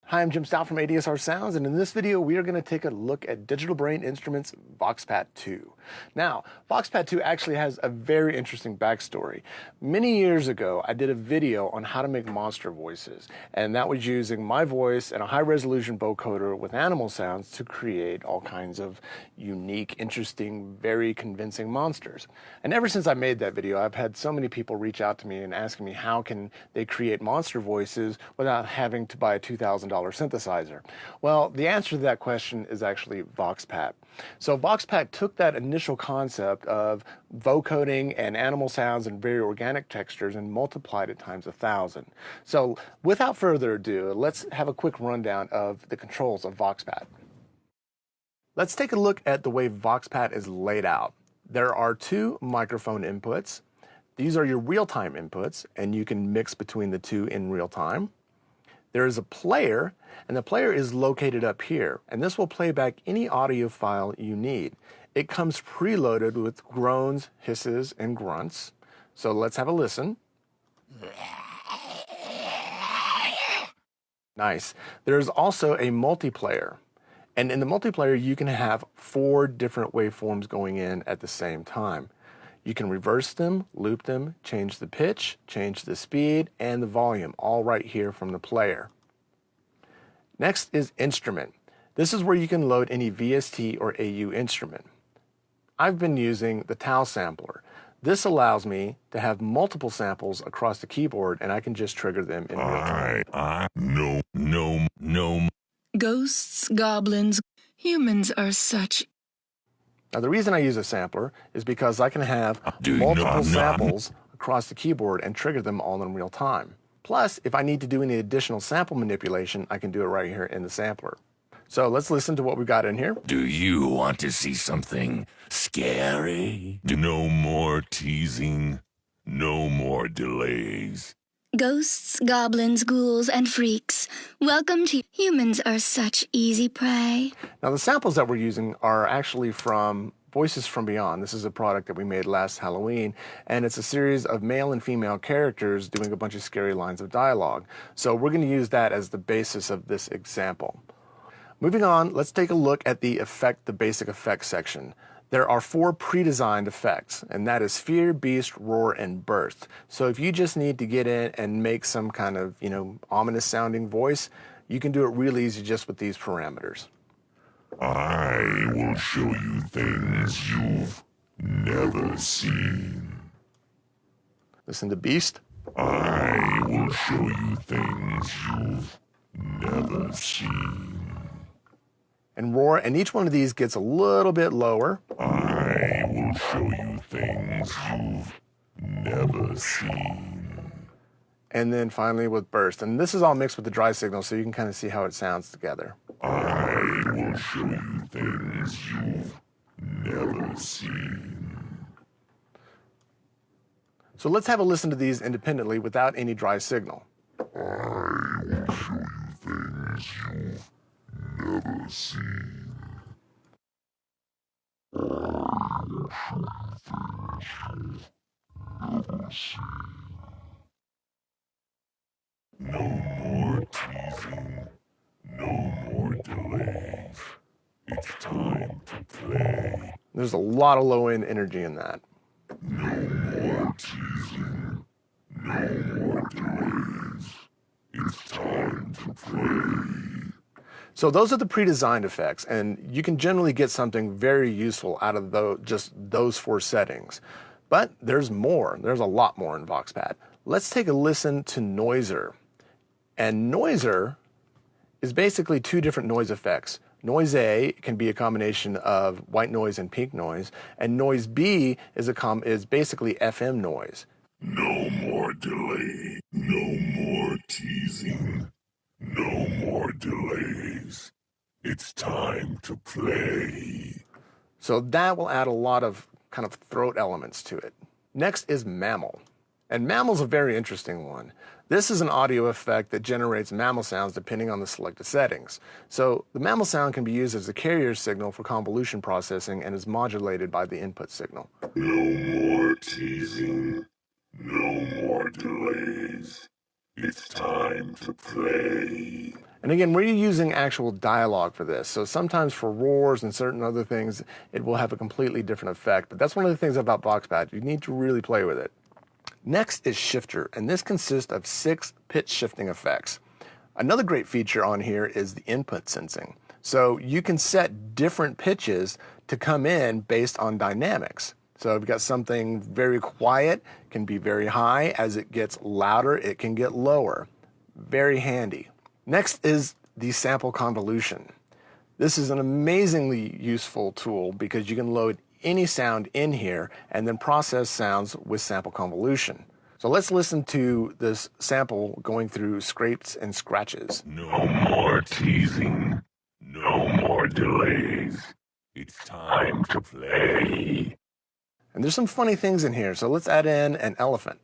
Hi, I'm Jim Stout from ADSR Sounds, and in this video we are going to take a look at DigitalBrain Instruments Voxpat 2. Now, Voxpat 2 actually has a very interesting backstory. Many years ago, I did a video on how to make monster voices, and that was using my voice and a high-resolution vocoder with animal sounds to create all kinds of unique, interesting, very convincing monsters. And ever since I made that video, I've had so many people reach out to me and asking me how can they create monster voices without having to buy a $2,000 synthesizer? Well, the answer to that question is actually Voxpat. So Voxpat took that initial concept of vocoding and animal sounds and very organic textures and multiplied it times 1,000. So without further ado, let's have a quick rundown of the controls of Voxpat. Let's take a look at the way Voxpat is laid out. There are two microphone inputs. These are your real-time inputs, and you can mix between the two in real time. There is a player, and the player is located up here, and this will play back any audio file you need. It comes preloaded with groans, hisses, and grunts. So let's have a listen. Nice. There's also a multiplayer, and in the multiplayer you can have 4 different waveforms going in at the same time. You can reverse them, loop them, change the pitch, change the speed, and the volume, all right here from the player. Next is instrument. This is where you can load any VST or AU instrument. I've been using the TAL sampler. This allows me to have multiple samples across the keyboard, and I can just trigger them in real time. No. Ghosts, goblins, humans are such... Now, the reason I use a sampler is because I can have multiple samples across the keyboard and trigger them all in real time. Plus, if I need to do any additional sample manipulation, I can do it right here in the sampler. So let's listen to what we've got in here. Do you want to see something scary? No more teasing, no more delays. Ghosts, goblins, ghouls, and freaks. Welcome to Humans Are Such Easy Prey. Now, the samples that we're using are actually from Voices from Beyond. This is a product that we made last Halloween, and it's a series of male and female characters doing a bunch of scary lines of dialogue. So we're going to use that as the basis of this example. Moving on, let's take a look at the basic effects section. There are 4 pre-designed effects, and that is fear, beast, roar, and burst. So if you just need to get in and make some kind of, ominous sounding voice, you can do it real easy just with these parameters. I will show you things you've never seen. Listen to beast. I will show you things you've never seen. And roar, and each one of these gets a little bit lower. I will show you things you've never seen. And then finally with burst. And this is all mixed with the dry signal, so you can kind of see how it sounds together. I will show you things you've never seen. So let's have a listen to these independently without any dry signal. I will show you things you've never seen. I will show you things you've never seen. No more teasing, no more delays. It's time to play. There's a lot of low-end energy in that. No more teasing, no more delays. It's time to play. So those are the pre-designed effects, and you can generally get something very useful out of just those 4 settings. But there's more. There's a lot more in Voxpat. Let's take a listen to Noiser. And Noiser is basically 2 different noise effects. Noise A can be a combination of white noise and pink noise, and noise B is basically FM noise. No more delay, no more teasing, no more delays. It's time to play. So that will add a lot of kind of throat elements to it. Next is mammal. And mammal's a very interesting one. This is an audio effect that generates mammal sounds depending on the selected settings. So the mammal sound can be used as a carrier signal for convolution processing and is modulated by the input signal. No more teasing, no more delay. delays. It's time to play. And again, we're using actual dialogue for this. So sometimes for roars and certain other things, it will have a completely different effect. But that's one of the things about Voxpat. You need to really play with it. Next is Shifter, and this consists of 6 pitch shifting effects. Another great feature on here is the input sensing. So you can set different pitches to come in based on dynamics. So if you've got something very quiet, it can be very high. As it gets louder, it can get lower. Very handy. Next is the sample convolution. This is an amazingly useful tool because you can load any sound in here and then process sounds with sample convolution. So let's listen to this sample going through scrapes and scratches. No more teasing. No more delays. It's time to play. And there's some funny things in here, so let's add in an elephant.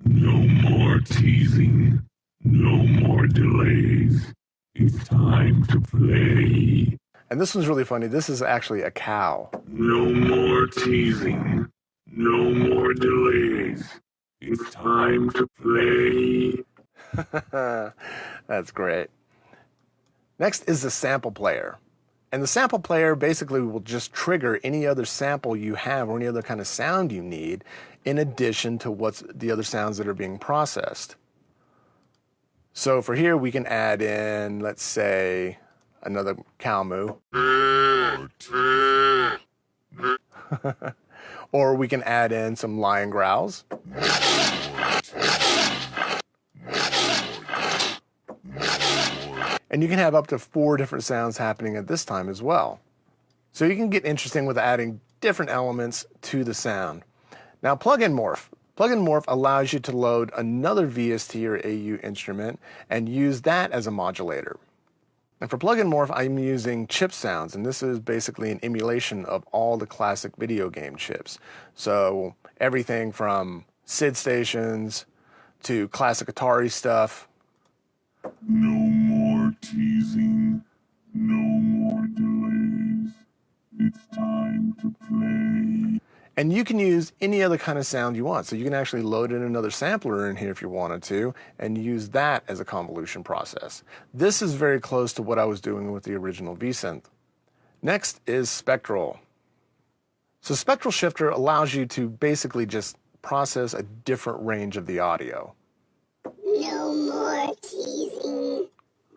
No more teasing. No more delays. It's time to play. And this one's really funny. This is actually a cow. No more teasing. No more delays. It's time to play. That's great. Next is the sample player. And the sample player basically will just trigger any other sample you have or any other kind of sound you need in addition to what's the other sounds that are being processed. So for here, we can add in, let's say, another cow moo. Or we can add in some lion growls. And you can have up to 4 different sounds happening at this time as well. So you can get interesting with adding different elements to the sound. Now, plug-in morph. Plug-in morph allows you to load another VST or AU instrument and use that as a modulator. And for plug-in morph, I'm using chip sounds, and this is basically an emulation of all the classic video game chips. So everything from SID stations to classic Atari stuff. No more teasing. No more delays. It's time to play. And you can use any other kind of sound you want. So you can actually load in another sampler in here if you wanted to and use that as a convolution process. This is very close to what I was doing with the original vSynth. Next is Spectral. So Spectral Shifter allows you to basically just process a different range of the audio. No more teasing.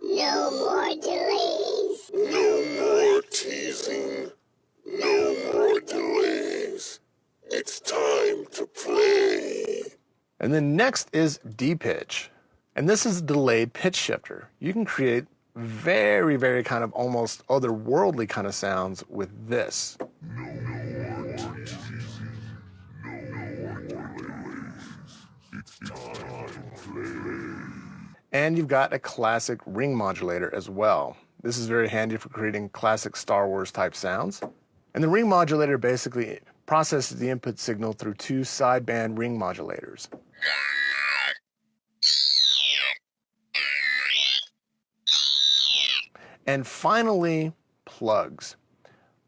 No more delays. No more teasing. No more delays. It's time to play. And then next is D-pitch. And this is a delayed pitch shifter. You can create very, very kind of almost otherworldly kind of sounds with this. No more teasing. No more delays. It's time to play. And you've got a classic ring modulator as well. This is very handy for creating classic Star Wars type sounds. And the ring modulator basically processes the input signal through 2 sideband ring modulators. And finally, plugs.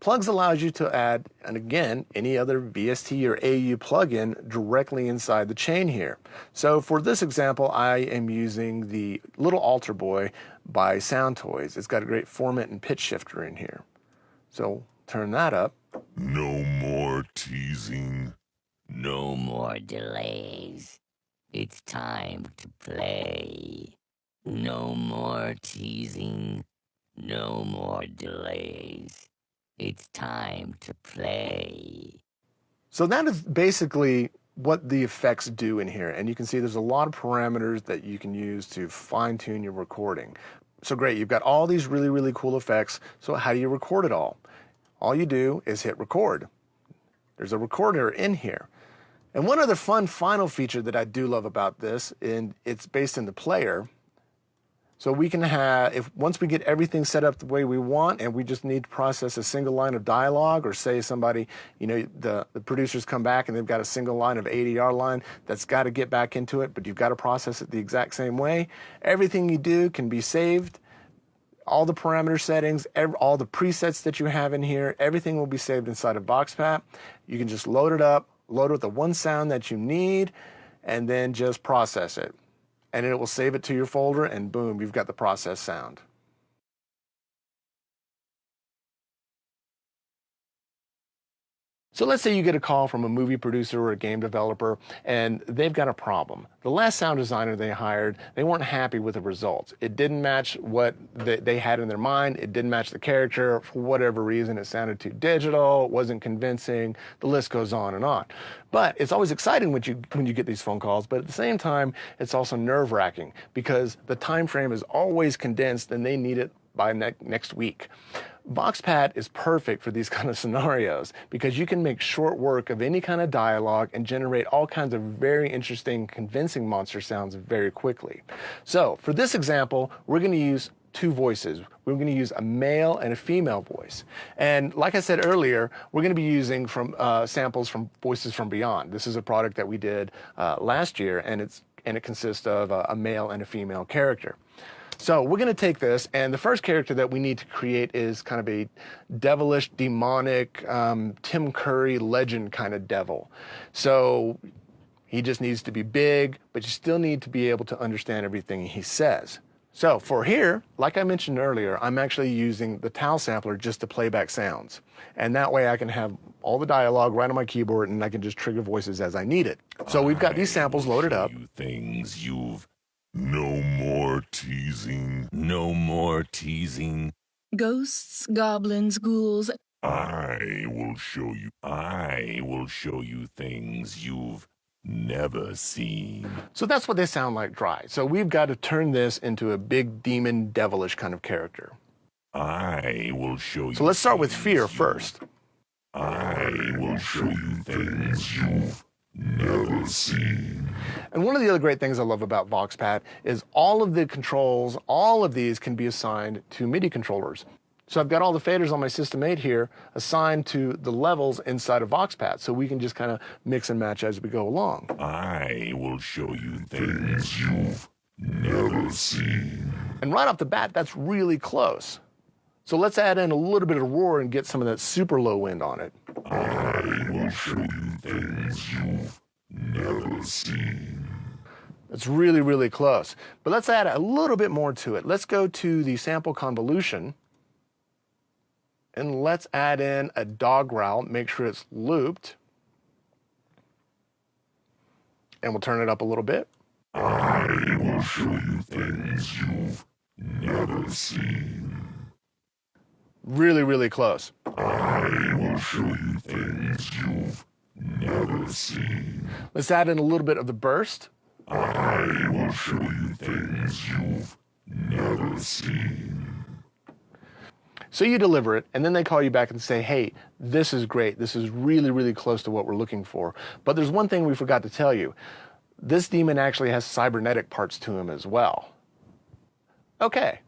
Plugs allows you to add, and again, any other VST or AU plugin directly inside the chain here. So for this example, I am using the Little Altar Boy by Sound Toys. It's got a great format and pitch shifter in here. So turn that up. No more teasing. No more delays. It's time to play. No more teasing. No more delays. It's time to play. So that is basically what the effects do in here. And you can see there's a lot of parameters that you can use to fine-tune your recording. So great, you've got all these really, really cool effects. So how do you record it all? All you do is hit record. There's a recorder in here. And one other fun final feature that I do love about this, and it's based in the player. So we can have, once we get everything set up the way we want and we just need to process a single line of dialogue, or say somebody, the producers come back and they've got a single line of ADR line that's got to get back into it, but you've got to process it the exact same way. Everything you do can be saved. All the parameter settings, all the presets that you have in here, everything will be saved inside of Voxpat. You can just load it up, load it with the one sound that you need, and then just process it. and it will save it to your folder, and boom, you've got the processed sound. So let's say you get a call from a movie producer or a game developer, and they've got a problem. The last sound designer they hired, they weren't happy with the results. It didn't match what they had in their mind. It didn't match the character. For whatever reason, it sounded too digital. It wasn't convincing. The list goes on and on. But it's always exciting when you get these phone calls, but at the same time, it's also nerve-wracking because the time frame is always condensed and they need it by next week. Voxpat is perfect for these kind of scenarios because you can make short work of any kind of dialogue and generate all kinds of very interesting, convincing monster sounds very quickly. So for this example, we're going to use two voices. We're going to use a male and a female voice. And like I said earlier, we're going to be using samples from Voices from Beyond. This is a product that we did last year, and it consists of a male and a female character. So we're going to take this, and the first character that we need to create is kind of a devilish, demonic, Tim Curry legend kind of devil. So he just needs to be big, but you still need to be able to understand everything he says. So for here, like I mentioned earlier, I'm actually using the TAL sampler just to play back sounds. And that way I can have all the dialogue right on my keyboard, and I can just trigger voices as I need it. So we've got these samples loaded up. Things you've no more teasing. No more teasing. Ghosts, goblins, ghouls. I will show you things you've never seen. So that's what they sound like dry. So we've got to turn this into a big demon devilish kind of character. I will show you. So let's start with fear first. I will show you things you've never seen. And one of the other great things I love about Voxpat is all of the controls, all of these can be assigned to MIDI controllers. So I've got all the faders on my System 8 here assigned to the levels inside of Voxpat, so we can just kind of mix and match as we go along. I will show you things you've never seen. And right off the bat, that's really close. So let's add in a little bit of roar and get some of that super low end on it. I will show you things you've never seen. It's really, really close. But let's add a little bit more to it. Let's go to the sample convolution. And let's add in a dog growl, make sure it's looped. And we'll turn it up a little bit. I will show you things you've never seen. Really, really close. I will show you things you've never seen. Let's add in a little bit of the burst. I will show you things you've never seen. So you deliver it, and then they call you back and say, hey, this is great. This is really, really close to what we're looking for. But there's one thing we forgot to tell you. This demon actually has cybernetic parts to him as well. Okay,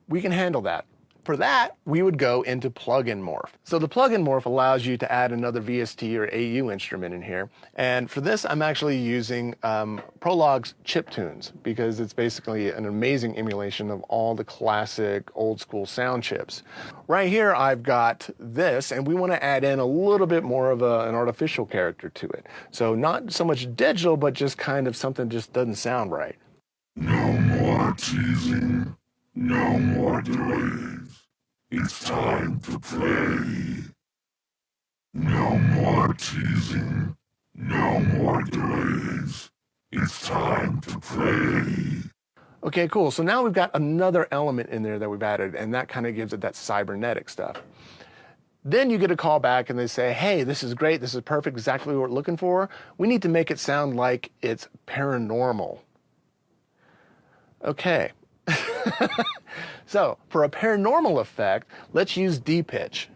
we can handle that. For that, we would go into plugin morph. So the plugin morph allows you to add another VST or AU instrument in here. And for this, I'm actually using Prolog's chiptunes because it's basically an amazing emulation of all the classic old school sound chips. Right here, I've got this, and we want to add in a little bit more of an artificial character to it. So not so much digital, but just kind of something just doesn't sound right. No more teasing. No more delays. It's time to play. No more teasing. No more delays. It's time to play. Okay, cool. So now we've got another element in there that we've added, and that kind of gives it that cybernetic stuff. Then you get a call back and they say, hey, this is great. This is perfect. Exactly what we're looking for. We need to make it sound like it's paranormal. Okay. So for a paranormal effect, let's use D-pitch.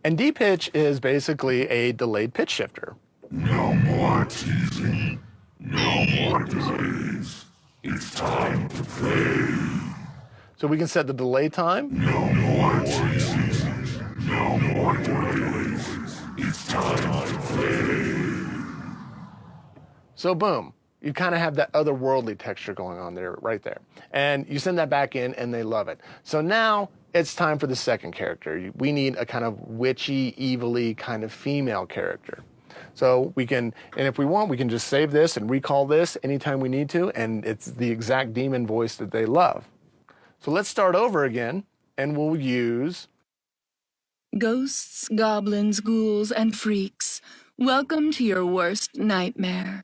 And D-pitch is basically a delayed pitch shifter. No more teasing. No more delays. It's time to play. So we can set the delay time. No more teasing. No more delays. It's time to play. So boom. You kind of have that otherworldly texture going on there, right there. And you send that back in and they love it. So now it's time for the second character. We need a kind of witchy, evilly kind of female character. So we can, and if we want, we can just save this and recall this anytime we need to, and it's the exact demon voice that they love. So let's start over again, and we'll use Ghosts, goblins, ghouls, and freaks, welcome to your worst nightmare.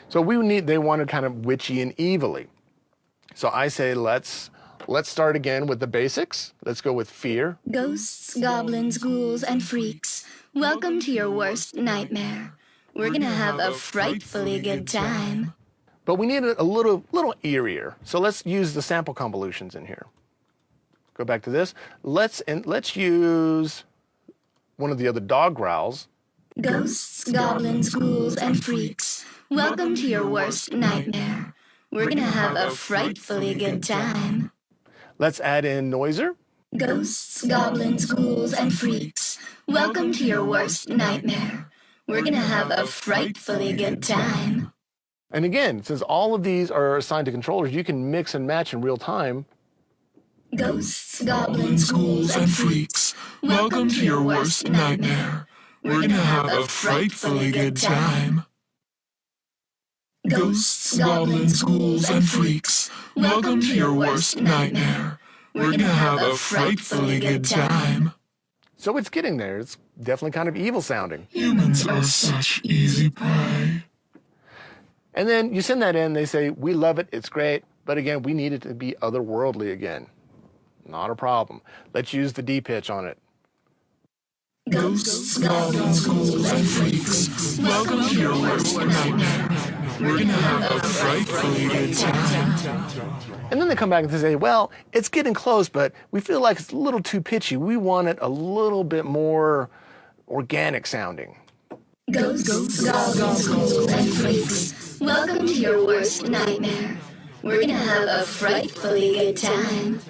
So they wanted kind of witchy and evilly. So I say let's start again with the basics. Let's go with fear. Ghosts, goblins, ghouls, and freaks, welcome to your worst nightmare. We're gonna have a frightfully good time. But we need it a little eerier. So let's use the sample convolutions in here. Go back to this. Let's use one of the other dog growls. Ghosts, goblins, ghouls, and freaks, welcome to your worst nightmare. We're gonna have a frightfully good time. Let's add in noiser. Ghosts, goblins, ghouls, and freaks, welcome to your worst nightmare. We're gonna have a frightfully good time. And again, since all of these are assigned to controllers, you can mix and match in real time. Ghosts, goblins, ghouls, and freaks, welcome to your worst nightmare. We're gonna have a frightfully good time. Ghosts, goblins, ghouls, and freaks, welcome to your worst nightmare. We're gonna have a frightfully good time. So it's getting there. It's definitely kind of evil sounding. Humans are such easy prey. And then you send that in, they say, we love it, it's great, but again, we need it to be otherworldly again. Not a problem. Let's use the D pitch on it. Ghosts, goblins, ghouls, and freaks, welcome to your worst nightmare. We're gonna have a frightfully good time. And then they come back and they say, well, it's getting close, but we feel like it's a little too pitchy. We want it a little bit more organic sounding. Ghosts, goblins, ghouls, and freaks, welcome to your worst nightmare. We're gonna have a frightfully good time.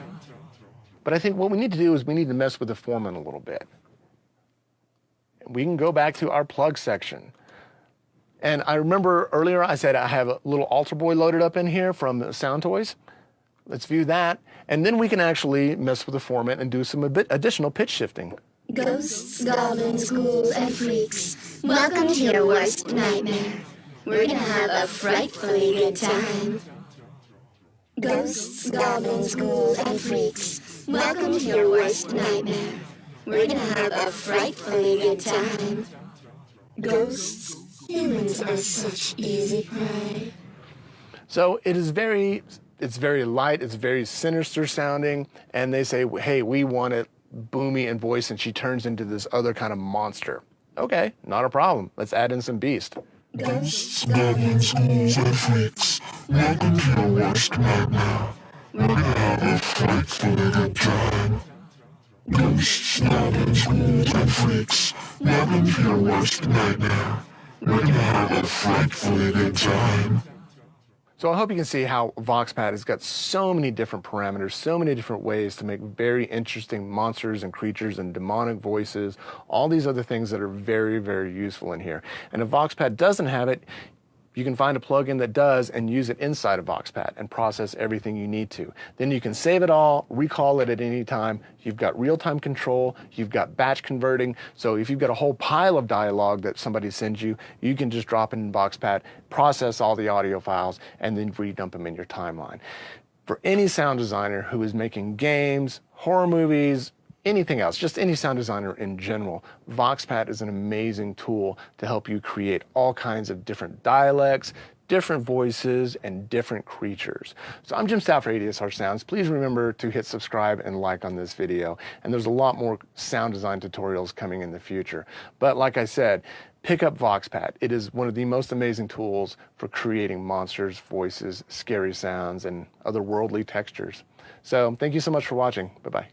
But I think what we need to do is we need to mess with the format a little bit. We can go back to our plug section. And I remember earlier I said I have a little Alter Boy loaded up in here from Sound Toys. Let's view that. And then we can actually mess with the format and do some additional pitch shifting. Ghosts, goblins, ghouls, and freaks, welcome to your worst nightmare. We're gonna have a frightfully good time. Ghosts, goblins, ghouls, and freaks, welcome to your worst nightmare. We're gonna have a frightfully good time. Ghosts, humans are such easy prey. So it's very light, it's very sinister sounding, and they say, hey, we want it boomy in voice, and she turns into this other kind of monster. Okay, not a problem. Let's add in some beast. Ghosts, goblins, ghouls, and freaks, welcome to your worst nightmare. We're gonna have a frightfully good time. Ghosts, goblins, ghouls, and freaks, welcome to your worst nightmare. We're gonna have a frightfully good time. So I hope you can see how Voxpat has got so many different parameters, so many different ways to make very interesting monsters and creatures and demonic voices, all these other things that are very, very useful in here. And if Voxpat doesn't have it, you can find a plugin that does and use it inside of Voxpat and process everything you need to. Then you can save it all, recall it at any time. You've got real-time control, you've got batch converting. So if you've got a whole pile of dialogue that somebody sends you, you can just drop it in Voxpat, process all the audio files, and then redump them in your timeline. For any sound designer who is making games, horror movies, anything else, just any sound designer in general, Voxpat is an amazing tool to help you create all kinds of different dialects, different voices, and different creatures. So I'm Jim Stout for ADSR Sounds. Please remember to hit subscribe and like on this video. And there's a lot more sound design tutorials coming in the future. But like I said, pick up Voxpat. It is one of the most amazing tools for creating monsters, voices, scary sounds, and otherworldly textures. So thank you so much for watching. Bye-bye.